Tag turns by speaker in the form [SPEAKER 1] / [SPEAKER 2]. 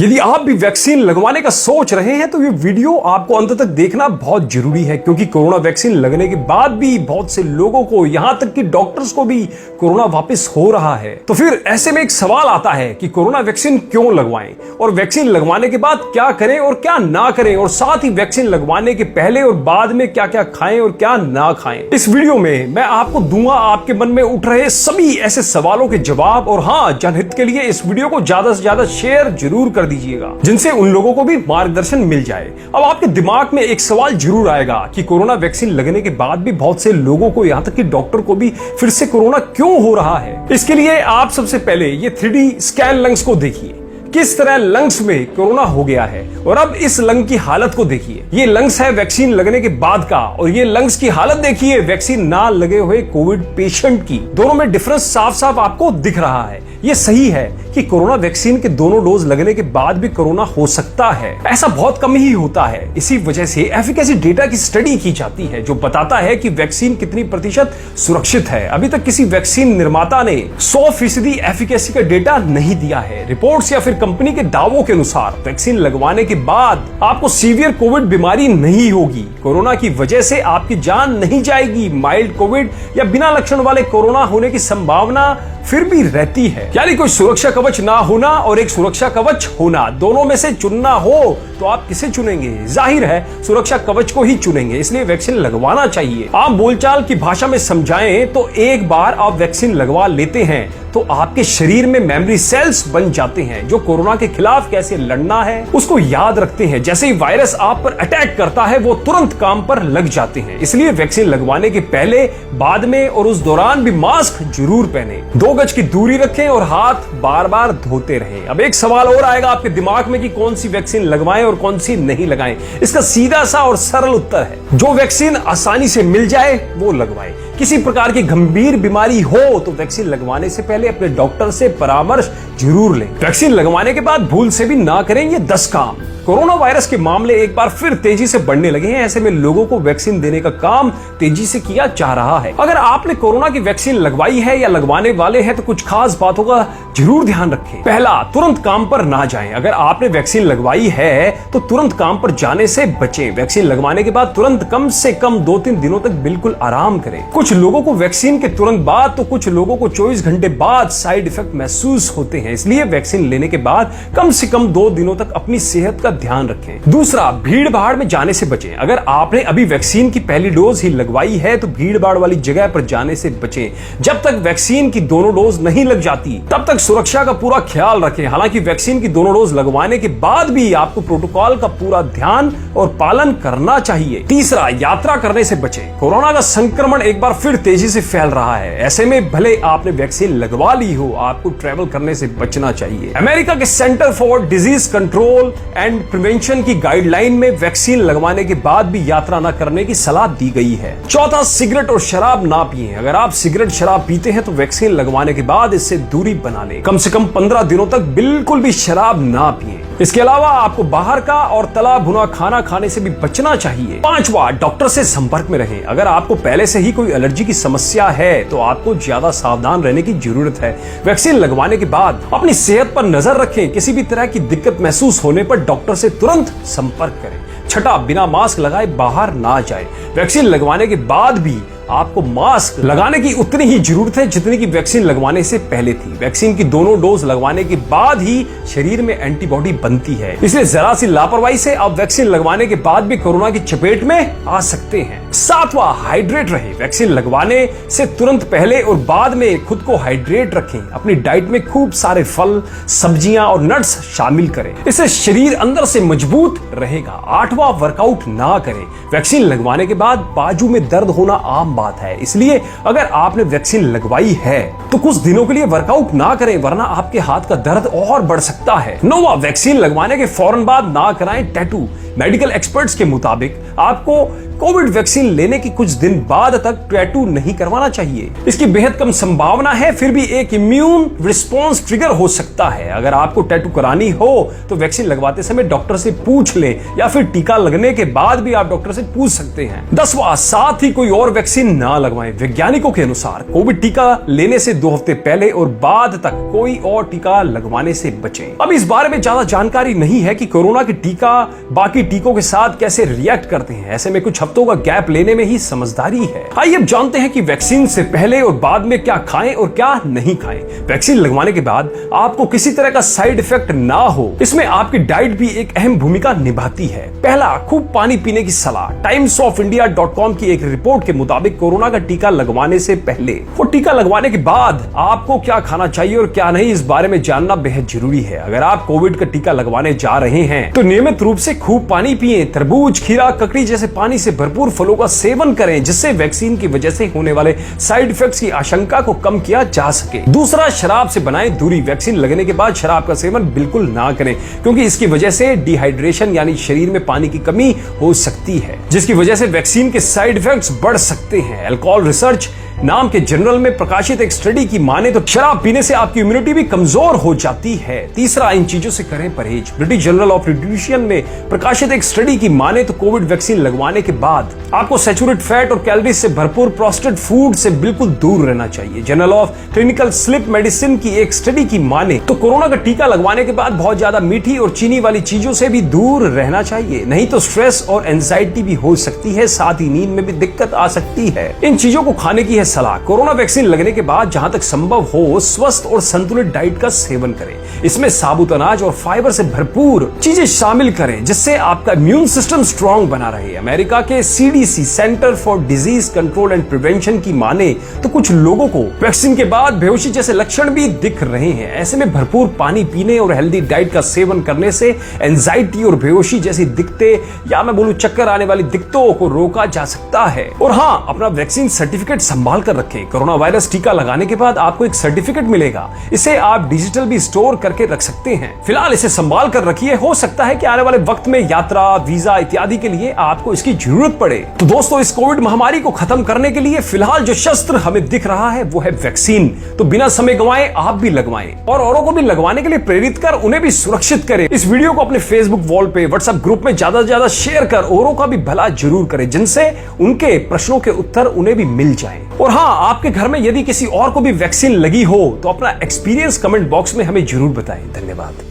[SPEAKER 1] यदि आप भी वैक्सीन लगवाने का सोच रहे हैं तो ये वीडियो आपको अंत तक देखना बहुत जरूरी है, क्योंकि कोरोना वैक्सीन लगने के बाद भी बहुत से लोगों को, यहां तक कि डॉक्टर्स को भी कोरोना वापस हो रहा है। तो फिर ऐसे में एक सवाल आता है कि कोरोना वैक्सीन क्यों लगवाएं और वैक्सीन लगवाने के बाद क्या करें और क्या ना करें, और साथ ही वैक्सीन लगवाने के पहले और बाद में क्या क्या खाएं और क्या ना खाएं। इस वीडियो में मैं आपको दूंगा आपके मन में उठ रहे सभी ऐसे सवालों के जवाब। और हाँ, जनहित के लिए इस वीडियो को ज्यादा से ज्यादा शेयर जरूर कर दीजिएगा, जिनसे उन लोगों को भी मार्गदर्शन मिल जाए। अब आपके दिमाग में एक सवाल जरूर आएगा कि कोरोना वैक्सीन लगने के बाद भी बहुत से लोगों को, यहां तक कि डॉक्टर को भी फिर से कोरोना क्यों हो रहा है। इसके लिए आप सबसे पहले ये 3D स्कैन लंग्स को देखिए, किस तरह लंग्स में कोरोना हो गया है। और अब इस लंग की हालत को देखिए, ये लंग्स है वैक्सीन लगने के बाद का, और ये लंग्स की हालत देखिए वैक्सीन ना लगे हुए कोविड पेशेंट की। दोनों में डिफरेंस साफ साफ आपको दिख रहा है। ये सही है कि कोरोना वैक्सीन के दोनों डोज लगने के बाद भी कोरोना हो सकता है, ऐसा बहुत कम ही होता है। इसी वजह से एफिकेसी डेटा की स्टडी की जाती है, जो बताता है कि वैक्सीन कितनी प्रतिशत सुरक्षित है। अभी तक किसी वैक्सीन निर्माता ने 100% एफिकेसी का डेटा नहीं दिया है। रिपोर्ट्स या फिर कंपनी के दावों के अनुसार वैक्सीन लगवाने के बाद आपको सीवियर कोविड बीमारी नहीं होगी, कोरोना की वजह से आपकी जान नहीं जाएगी। माइल्ड कोविड या बिना लक्षण वाले कोरोना होने की संभावना फिर भी रहती है। यानी कोई सुरक्षा कवच ना होना और एक सुरक्षा कवच होना, दोनों में से चुनना हो तो आप किसे चुनेंगे? जाहिर है सुरक्षा कवच को ही चुनेंगे, इसलिए वैक्सीन लगवाना चाहिए। आम बोलचाल की भाषा में समझाएं तो एक बार आप वैक्सीन लगवा लेते हैं तो आपके शरीर में मेमोरी सेल्स बन जाते हैं, जो कोरोना के खिलाफ कैसे लड़ना है उसको याद रखते हैं। जैसे ही वायरस आप पर अटैक करता है वो तुरंत काम पर लग जाते हैं। इसलिए वैक्सीन लगवाने के पहले, बाद में और उस दौरान भी मास्क जरूर पहने, 2 गज की दूरी रखें और हाथ बार बार धोते रहें। अब एक सवाल और आएगा आपके दिमाग में कि कौन सी वैक्सीन लगवाएं और कौन सी नहीं लगाएं। इसका सीधा सा और सरल उत्तर है, जो वैक्सीन आसानी से मिल जाए वो लगवाएं। किसी प्रकार की गंभीर बीमारी हो तो वैक्सीन लगवाने से पहले अपने डॉक्टर से परामर्श जरूर लें। वैक्सीन लगवाने के बाद भूल से भी ना करें ये 10 काम। कोरोना वायरस के मामले एक बार फिर तेजी से बढ़ने लगे हैं, ऐसे में लोगों को वैक्सीन देने का काम तेजी से किया जा रहा है। अगर आपने कोरोना की वैक्सीन लगवाई है या लगवाने वाले हैं तो कुछ खास बातों का जरूर ध्यान रखें। पहला, तुरंत काम पर ना जाएं। अगर आपने वैक्सीन लगवाई है तो तुरंत काम पर जाने से बचें। वैक्सीन लगवाने के बाद तुरंत कम से कम 2-3 दिनों तक बिल्कुल आराम करें। कुछ लोगों को वैक्सीन के तुरंत बाद तो कुछ लोगों को 24 घंटे बाद साइड इफेक्ट महसूस होते हैं, इसलिए वैक्सीन लेने के बाद कम से कम 2 दिनों तक अपनी सेहत का ध्यान रखें। दूसरा, भीड़ भाड़ में जाने से बचें। अगर आपने अभी वैक्सीन की पहली डोज ही लगवाई है तो भीड़ भाड़ वाली जगह पर जाने से बचें। जब तक वैक्सीन की दोनों डोज नहीं लग जाती तब तक सुरक्षा का पूरा ख्याल रखें। हालांकि वैक्सीन की दोनों डोज लगवाने के बाद भी आपको प्रोटोकॉल का पूरा ध्यान और पालन करना चाहिए। तीसरा, यात्रा करने से बचें। कोरोना का संक्रमण एक बार फिर तेजी से फैल रहा है, ऐसे में भले आपने वैक्सीन लगवा ली हो, आपको ट्रैवल करने से बचना चाहिए। अमेरिका के centre for disease control and prevention की गाइडलाइन में वैक्सीन लगवाने के बाद भी यात्रा न करने की सलाह दी गई है। चौथा, सिगरेट और शराब ना पिएं। अगर आप सिगरेट शराब पीते हैं तो वैक्सीन लगवाने के बाद इससे दूरी बना लें। कम से कम 15 दिनों तक बिल्कुल भी शराब ना पिएं। इसके अलावा आपको बाहर का और तला भुना खाना खाने से भी बचना चाहिए। पांचवा, डॉक्टर से संपर्क में रहें। अगर आपको पहले से ही कोई एलर्जी की समस्या है तो आपको ज्यादा सावधान रहने की जरूरत है। वैक्सीन लगवाने के बाद अपनी सेहत पर नजर रखें। किसी भी तरह की दिक्कत महसूस होने पर डॉक्टर से तुरंत संपर्क करें। छठा, बिना मास्क लगाए बाहर ना जाए। वैक्सीन लगवाने के बाद भी आपको मास्क लगाने की उतनी ही जरूरत है जितनी की वैक्सीन लगवाने से पहले थी। वैक्सीन की दोनों डोज लगवाने के बाद ही शरीर में एंटीबॉडी बनती है, इसलिए जरा सी लापरवाही से आप वैक्सीन लगवाने के बाद भी कोरोना की चपेट में आ सकते हैं। सातवां, हाइड्रेट रहे। वैक्सीन लगवाने से तुरंत पहले और बाद में खुद को हाइड्रेट रखें। अपनी डाइट में खूब सारे फल, सब्जियां और नट्स शामिल करें, इससे शरीर अंदर से मजबूत रहेगा। आठवां, वर्कआउट ना करें। वैक्सीन लगवाने के बाद बाजू में दर्द होना आम बात है, इसलिए अगर आपने वैक्सीन लगवाई है तो कुछ दिनों के लिए वर्कआउट ना करें, वरना आपके हाथ का दर्द और बढ़ सकता है। नौवां, वैक्सीन लगवाने के फौरन बाद ना कराएं टैटू। मेडिकल एक्सपर्ट्स के मुताबिक आपको कोविड वैक्सीन लेने के कुछ दिन बाद तक टैटू नहीं करवाना चाहिए। इसकी बेहद कम संभावना है, फिर भी एक इम्यून रिस्पॉन्स ट्रिगर हो सकता है। अगर आपको टैटू करानी हो तो वैक्सीन लगवाते समय डॉक्टर से पूछ लें, या फिर टीका लगने के बाद भी आप डॉक्टर से पूछ सकते हैं। 10वां, साथ ही कोई और वैक्सीन ना लगवाएं। वैज्ञानिकों के अनुसार कोविड टीका लेने से 2 हफ्ते पहले और बाद तक कोई और टीका लगवाने से बचें। अब इस बारे में ज्यादा जानकारी नहीं है कि कोरोना के टीका बाकी टीकों के साथ कैसे रिएक्ट करते हैं। ऐसे में कुछ हफ्तों का गैप लेने में ही समझदारी है। आइए अब जानते हैं कि वैक्सीन से पहले और बाद में क्या खाएं और क्या नहीं खाएं। वैक्सीन लगवाने के बाद आपको किसी तरह का साइड इफेक्ट ना हो, इसमें आपकी डाइट भी एक अहम भूमिका निभाती है। पहला, खूब पानी पीने की सलाह। timesofIndia.com की एक रिपोर्ट के मुताबिक कोरोना का टीका लगवाने से पहले और टीका लगवाने के बाद आपको क्या खाना चाहिए और क्या नहीं, इस बारे में जानना बेहद जरूरी है। अगर आप कोविड का टीका लगवाने जा रहे हैं तो नियमित रूप से खूब पानी पिएं। तरबूज, खीरा, ककड़ी जैसे पानी से भरपूर फलों का सेवन करें, जिससे वैक्सीन की वजह से होने वाले साइड इफेक्ट्स की आशंका को कम किया जा सके। दूसरा, शराब से बनाएं दूरी। वैक्सीन लगने के बाद शराब का सेवन बिल्कुल ना करें, क्योंकि इसकी वजह से डिहाइड्रेशन यानी शरीर में पानी की कमी हो सकती है, जिसकी वजह से वैक्सीन के साइड इफेक्ट्स बढ़ सकते हैं। अल्कोहल रिसर्च नाम के जर्नल में प्रकाशित एक स्टडी की माने तो शराब पीने से आपकी इम्यूनिटी भी कमजोर हो जाती है। तीसरा, इन चीजों से करें परहेज। ब्रिटिश जर्नल ऑफ न्यूट्रिशन में प्रकाशित एक स्टडी की माने तो कोविड वैक्सीन लगवाने के बाद आपको सैचुरेटेड फैट और कैलोरीज से भरपूर प्रोसेस्ड फूड से बिल्कुल दूर रहना चाहिए। Journal of clinical sleep medicine की एक स्टडी की माने तो कोरोना का टीका लगवाने के बाद बहुत ज्यादा मीठी और चीनी वाली चीजों से भी दूर रहना चाहिए, नहीं तो स्ट्रेस और एंजाइटी भी हो सकती है, साथ ही नींद में भी दिक्कत आ सकती है। इन चीजों को खाने की है सलाह। कोरोना वैक्सीन लगने के बाद जहां तक संभव हो स्वस्थ और संतुलित डाइट का सेवन करें। इसमें साबुत अनाज और फाइबर से भरपूर चीजें शामिल करें, जिससे आपका इम्यून सिस्टम स्ट्रांग बना रहे। अमेरिका के CDC centre for disease control and prevention की माने तो कुछ लोगों को वैक्सीन के बाद बेहोशी जैसे लक्षण भी दिख रहे हैं। ऐसे में भरपूर पानी पीने और हेल्दी डाइट का सेवन करने से एंजाइटी और बेहोशी जैसी दिक्कतें या मैं बोलूं चक्कर आने वाली दिक्कतों को रोका जा सकता है। और हाँ, अपना वैक्सीन सर्टिफिकेट संभाल कर रखें। कोरोना वायरस टीका लगाने के बाद आपको एक सर्टिफिकेट मिलेगा, इसे आप डिजिटल भी स्टोर करके रख सकते हैं। फिलहाल इसे संभाल कर रखिए, हो सकता है कि आने वाले वक्त में यात्रा, वीजा इत्यादि के लिए आपको इसकी जरूरत पड़े। तो दोस्तों, इस कोविड महामारी को खत्म करने के लिए फिलहाल जो शस्त्र हमें दिख रहा है वो है वैक्सीन। तो बिना समय गंवाए आप भी लगवाएं और औरों को भी लगवाने के लिए प्रेरित कर उन्हें भी सुरक्षित करें। इस वीडियो को अपने फेसबुक वॉल पे, व्हाट्सएप ग्रुप में ज्यादा से ज्यादा शेयर कर औरों का भी भला जरूर करें, जिनसे उनके प्रश्नों के उत्तर उन्हें भी मिल जाएं। और हाँ, आपके घर में यदि किसी और को भी वैक्सीन लगी हो तो अपना एक्सपीरियंस कमेंट बॉक्स में हमें जरूर बताएं। धन्यवाद।